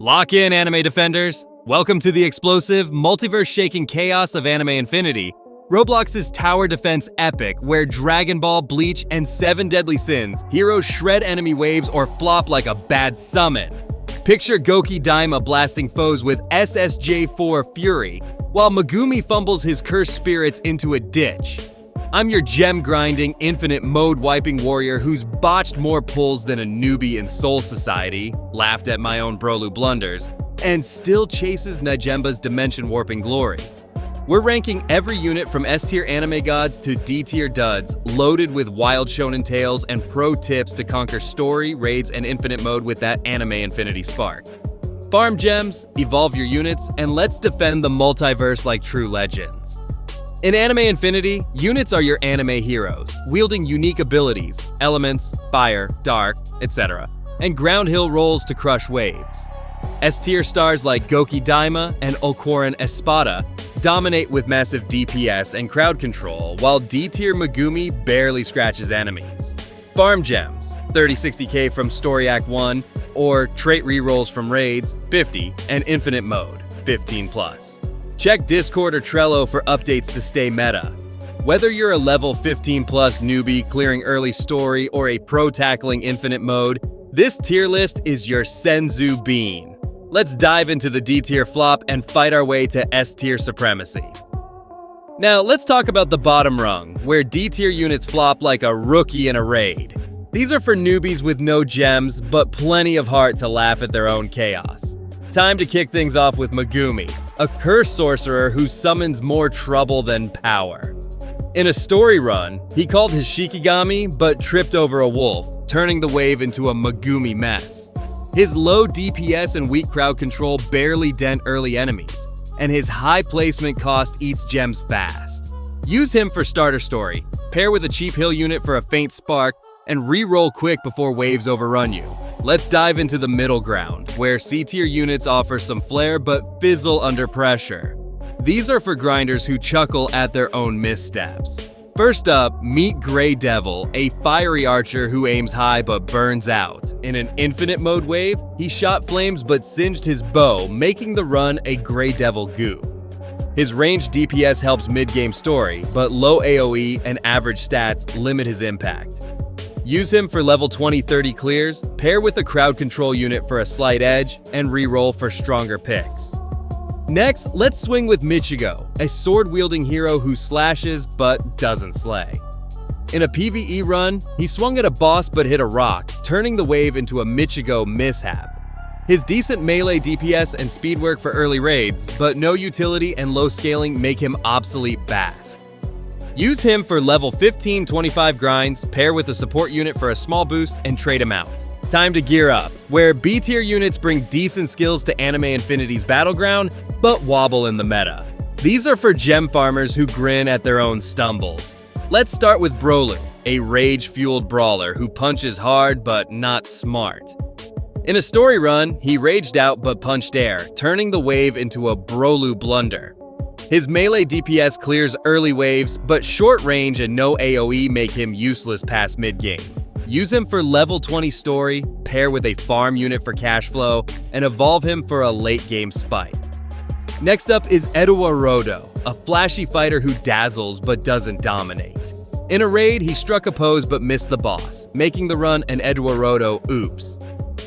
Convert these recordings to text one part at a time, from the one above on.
Lock in, anime defenders! Welcome to the explosive, multiverse-shaking chaos of Anime Infinity, Roblox's tower defense epic where Dragon Ball, Bleach, and 7 Deadly Sins heroes shred enemy waves or flop like a bad summon. Picture Goki Daima blasting foes with SSJ4 Fury, while Magumi fumbles his cursed spirits into a ditch. I'm your gem-grinding, infinite mode-wiping warrior who's botched more pulls than a newbie in Soul Society, laughed at my own Brolu blunders, and still chases Najemba's dimension-warping glory. We're ranking every unit from S-tier anime gods to D-tier duds, loaded with wild shonen tales and pro tips to conquer story, raids, and infinite mode with that anime infinity spark. Farm gems, evolve your units, and let's defend the multiverse like true legends. In Anime Infinity, units are your anime heroes, wielding unique abilities, elements, fire, dark, etc., and ground hill rolls to crush waves. S-tier stars like Goki Daima and Ulquiorra Espada dominate with massive DPS and crowd control, while D-tier Magumi barely scratches enemies. Farm gems, 30-60k from Story Act 1, or trait rerolls from raids, 50, and infinite mode, 15+. Check Discord or Trello for updates to stay meta. Whether you're a level 15+ newbie clearing early story or a pro tackling infinite mode, this tier list is your Senzu bean. Let's dive into the D-tier flop and fight our way to S-tier supremacy. Now, let's talk about the bottom rung, where D-tier units flop like a rookie in a raid. These are for newbies with no gems, but plenty of heart to laugh at their own chaos. Time to kick things off with Magumi, a cursed sorcerer who summons more trouble than power. In a story run, he called his Shikigami, but tripped over a wolf, turning the wave into a Magumi mess. His low DPS and weak crowd control barely dent early enemies, and his high placement cost eats gems fast. Use him for starter story, pair with a cheap heal unit for a faint spark, and re-roll quick before waves overrun you. Let's dive into the middle ground, where C-tier units offer some flair but fizzle under pressure. These are for grinders who chuckle at their own missteps. First up, meet Grey Devil, a fiery archer who aims high but burns out. In an infinite mode wave, he shot flames but singed his bow, making the run a Grey Devil goof. His ranged DPS helps mid-game story, but low AoE and average stats limit his impact. Use him for level 20-30 clears, pair with a crowd control unit for a slight edge, and re-roll for stronger picks. Next, let's swing with Michigo, a sword-wielding hero who slashes but doesn't slay. In a PvE run, he swung at a boss but hit a rock, turning the wave into a Michigo mishap. His decent melee DPS and speed work for early raids, but no utility and low scaling make him obsolete fast. Use him for level 15-25 grinds, pair with a support unit for a small boost, and trade him out. Time to gear up, where B-tier units bring decent skills to Anime Infinity's battleground, but wobble in the meta. These are for gem farmers who grin at their own stumbles. Let's start with Brolu, a rage-fueled brawler who punches hard but not smart. In a story run, he raged out but punched air, turning the wave into a Brolu blunder. His melee DPS clears early waves, but short range and no AoE make him useless past mid-game. Use him for level 20 story, pair with a farm unit for cash flow, and evolve him for a late-game spike. Next up is Eduardo, a flashy fighter who dazzles but doesn't dominate. In a raid, he struck a pose but missed the boss, making the run an Eduardo oops.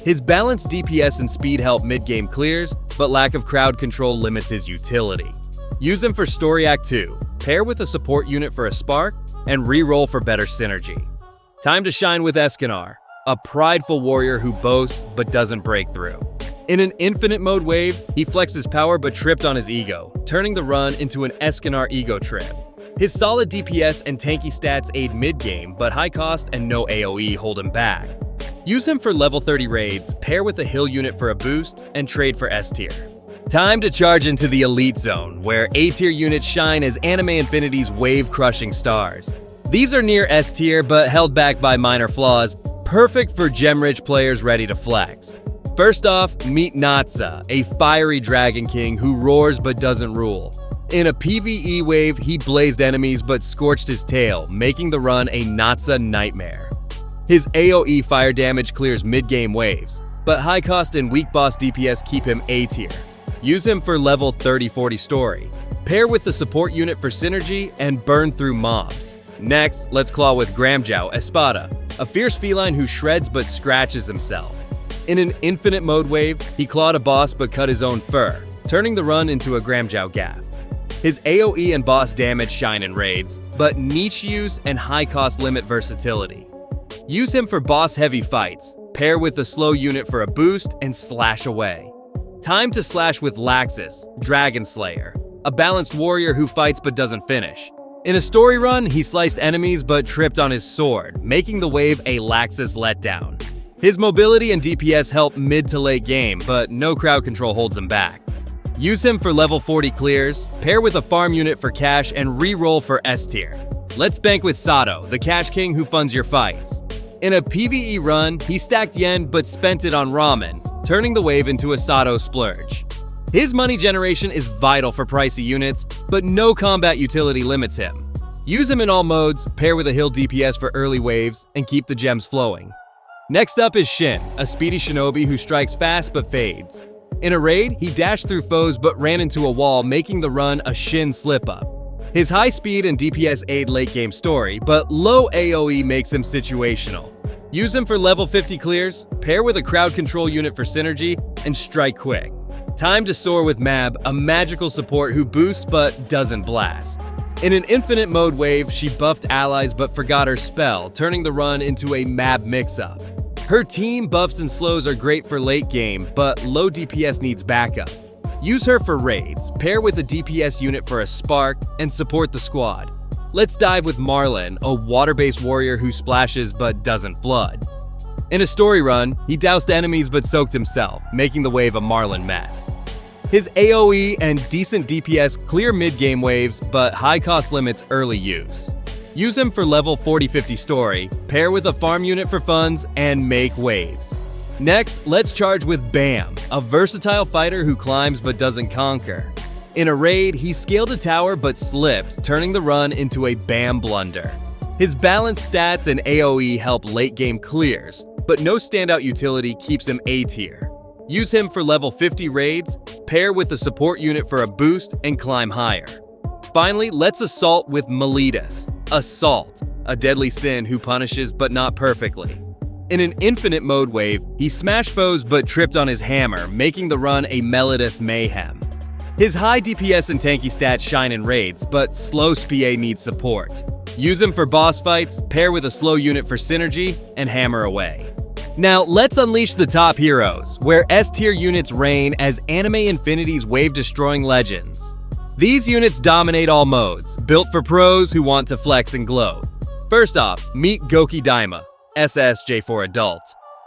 His balanced DPS and speed help mid-game clears, but lack of crowd control limits his utility. Use him for Story Act 2, pair with a support unit for a spark, and re-roll for better synergy. Time to shine with Escanar, a prideful warrior who boasts but doesn't break through. In an infinite mode wave, he flexes power but tripped on his ego, turning the run into an Escanar ego trip. His solid DPS and tanky stats aid mid-game, but high cost and no AoE hold him back. Use him for level 30 raids, pair with a heal unit for a boost, and trade for S-tier. Time to charge into the Elite Zone, where A-tier units shine as Anime Infinity's wave-crushing stars. These are near S-tier, but held back by minor flaws, perfect for gem-rich players ready to flex. First off, meet Natsa, a fiery dragon king who roars but doesn't rule. In a PvE wave, he blazed enemies but scorched his tail, making the run a Natsa nightmare. His AoE fire damage clears mid-game waves, but high cost and weak boss DPS keep him A tier. Use him for level 30-40 story. Pair with the support unit for synergy and burn through mobs. Next, let's claw with Gramjow Espada, a fierce feline who shreds but scratches himself. In an infinite mode wave, he clawed a boss but cut his own fur, turning the run into a Gramjow gaff. His AoE and boss damage shine in raids, but niche use and high cost limit versatility. Use him for boss-heavy fights, pair with the slow unit for a boost, and slash away. Time to slash with Laxus, Dragon Slayer, a balanced warrior who fights but doesn't finish. In a story run, he sliced enemies but tripped on his sword, making the wave a Laxus letdown. His mobility and DPS help mid to late game, but no crowd control holds him back. Use him for level 40 clears, pair with a farm unit for cash, and re-roll for S tier. Let's bank with Sato, the cash king who funds your fights. In a PvE run, he stacked yen but spent it on ramen, turning the wave into a Sato splurge. His money generation is vital for pricey units, but no combat utility limits him. Use him in all modes, pair with a heal DPS for early waves, and keep the gems flowing. Next up is Shin, a speedy shinobi who strikes fast but fades. In a raid, he dashed through foes but ran into a wall, making the run a Shin slip-up. His high speed and DPS aid late-game story, but low AoE makes him situational. Use him for level 50 clears, pair with a crowd control unit for synergy, and strike quick. Time to soar with Mab, a magical support who boosts but doesn't blast. In an infinite mode wave, she buffed allies but forgot her spell, turning the run into a Mab mix-up. Her team buffs and slows are great for late game, but low DPS needs backup. Use her for raids, pair with a DPS unit for a spark, and support the squad. Let's dive with Marlin, a water-based warrior who splashes but doesn't flood. In a story run, he doused enemies but soaked himself, making the wave a Marlin mess. His AoE and decent DPS clear mid-game waves, but high cost limits early use. Use him for level 40-50 story, pair with a farm unit for funds, and make waves. Next, let's charge with Bam, a versatile fighter who climbs but doesn't conquer. In a raid, he scaled a tower but slipped, turning the run into a Bam blunder. His balanced stats and AoE help late-game clears, but no standout utility keeps him A tier. Use him for level 50 raids, pair with the support unit for a boost, and climb higher. Finally, let's assault with Miletus, Assault, a deadly sin who punishes but not perfectly. In an infinite mode wave, he smashed foes but tripped on his hammer, making the run a Melodus mayhem. His high DPS and tanky stats shine in raids, but slow SPA needs support. Use him for boss fights, pair with a slow unit for synergy, and hammer away. Now, let's unleash the top heroes, where S-tier units reign as Anime Infinity's wave-destroying legends. These units dominate all modes, built for pros who want to flex and gloat. First off, meet Goki Daima, SSJ4 Adult,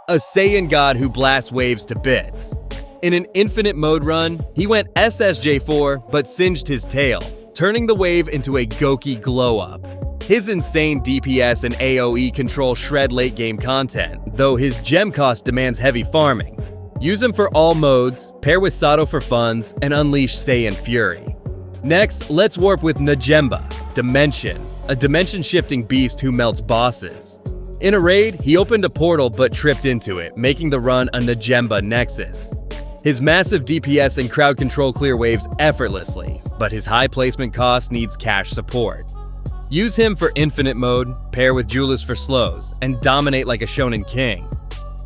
a Saiyan god who blasts waves to bits. In an infinite mode run, he went SSJ4 but singed his tail, turning the wave into a Goki glow-up. His insane DPS and AoE control shred late-game content, though his gem cost demands heavy farming. Use him for all modes, pair with Sato for funds, and unleash Saiyan Fury. Next, let's warp with Najemba, Dimension, a dimension-shifting beast who melts bosses. In a raid, he opened a portal but tripped into it, making the run a Najemba Nexus. His massive DPS and crowd control clear waves effortlessly, but his high placement cost needs cash support. Use him for infinite mode, pair with Julius for slows, and dominate like a shonen king.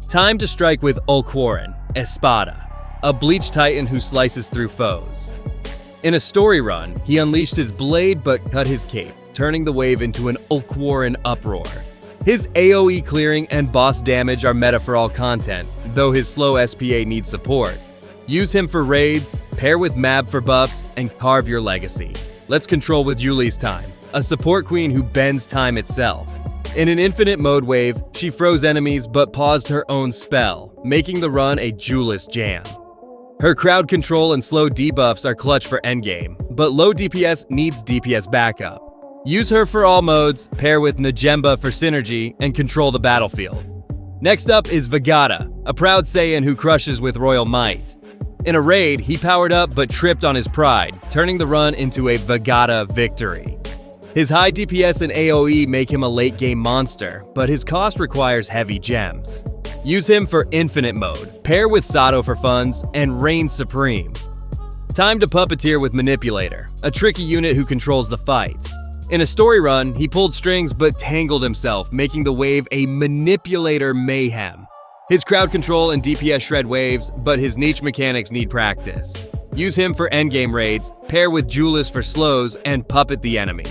Time to strike with Ulquoran, Espada, a bleach titan who slices through foes. In a story run, he unleashed his blade but cut his cape, turning the wave into an Ulquoran uproar. His AoE clearing and boss damage are meta for all content, though his slow SPA needs support. Use him for raids, pair with Mab for buffs, and carve your legacy. Let's control with Julie's Time, a support queen who bends time itself. In an infinite mode wave, she froze enemies but paused her own spell, making the run a Julius jam. Her crowd control and slow debuffs are clutch for endgame, but low DPS needs DPS backup. Use her for all modes, pair with Najemba for synergy, and control the battlefield. Next up is Vegata, a proud Saiyan who crushes with royal might. In a raid, he powered up but tripped on his pride, turning the run into a Vegata victory. His high DPS and AoE make him a late-game monster, but his cost requires heavy gems. Use him for Infinite Mode, pair with Sato for funds, and reign supreme. Time to puppeteer with Manipulator, a tricky unit who controls the fight. In a story run, he pulled strings but tangled himself, making the wave a Manipulator mayhem. His crowd control and DPS shred waves, but his niche mechanics need practice. Use him for endgame raids, pair with Julius for slows, and puppet the enemy.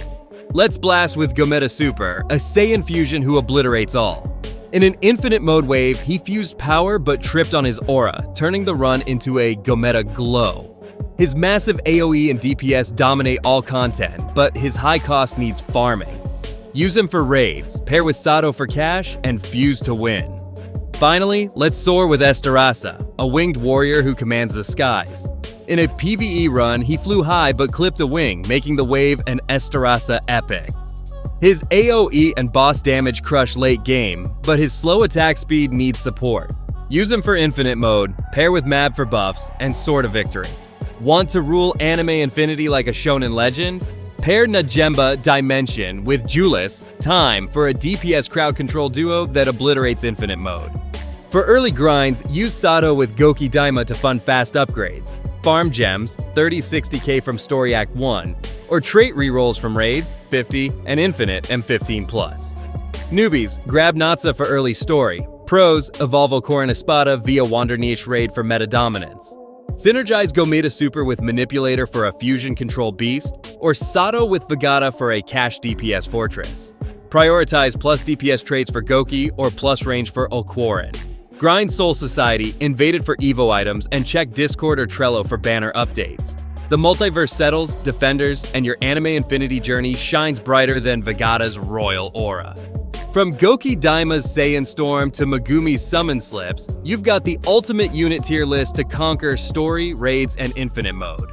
Let's blast with Gometa Super, a Saiyan fusion who obliterates all. In an Infinite Mode wave, he fused power but tripped on his aura, turning the run into a Gometa Glow. His massive AoE and DPS dominate all content, but his high cost needs farming. Use him for raids, pair with Sato for cash, and fuse to win. Finally, let's soar with Esterasa, a winged warrior who commands the skies. In a PvE run, he flew high but clipped a wing, making the wave an Esterasa epic. His AoE and boss damage crush late game, but his slow attack speed needs support. Use him for Infinite Mode, pair with Mab for buffs, and Sword of Victory. Want to rule anime infinity like a shonen legend? Pair Najemba Dimension with Julius Time for a DPS crowd control duo that obliterates Infinite Mode. For early grinds, use Sato with Goki Daima to fund fast upgrades, farm gems, 30-60k from Story Act 1, or trait rerolls from raids, 50 and Infinite and 15+. Newbies, grab Natsa for early story. Pros, evolve Okorin Espada via Wander Niche raid for meta dominance. Synergize Gometa Super with Manipulator for a fusion control beast, or Sato with Vegata for a cash DPS fortress. Prioritize plus DPS traits for Goki or plus range for Okorin. Grind Soul Society, invaded for Evo items, and check Discord or Trello for banner updates. The multiverse settles, defenders, and your anime infinity journey shines brighter than Vegata's royal aura. From Goki Daima's Saiyan Storm to Magumi's Summon Slips, you've got the ultimate unit tier list to conquer story, raids, and infinite mode.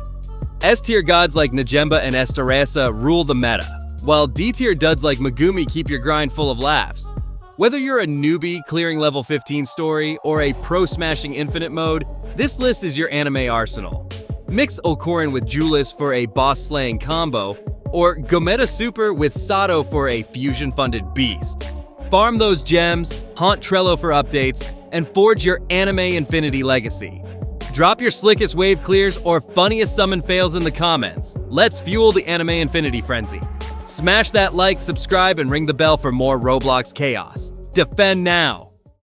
S-tier gods like Najemba and Esterasa rule the meta, while D-tier duds like Magumi keep your grind full of laughs. Whether you're a newbie clearing level 15 story or a pro smashing infinite mode, this list is your anime arsenal. Mix Okorin with Julius for a boss-slaying combo, or Gometa Super with Sato for a fusion-funded beast. Farm those gems, haunt Trello for updates, and forge your anime infinity legacy. Drop your slickest wave clears or funniest summon fails in the comments. Let's fuel the anime infinity frenzy. Smash that like, subscribe, and ring the bell for more Roblox chaos. Defend now!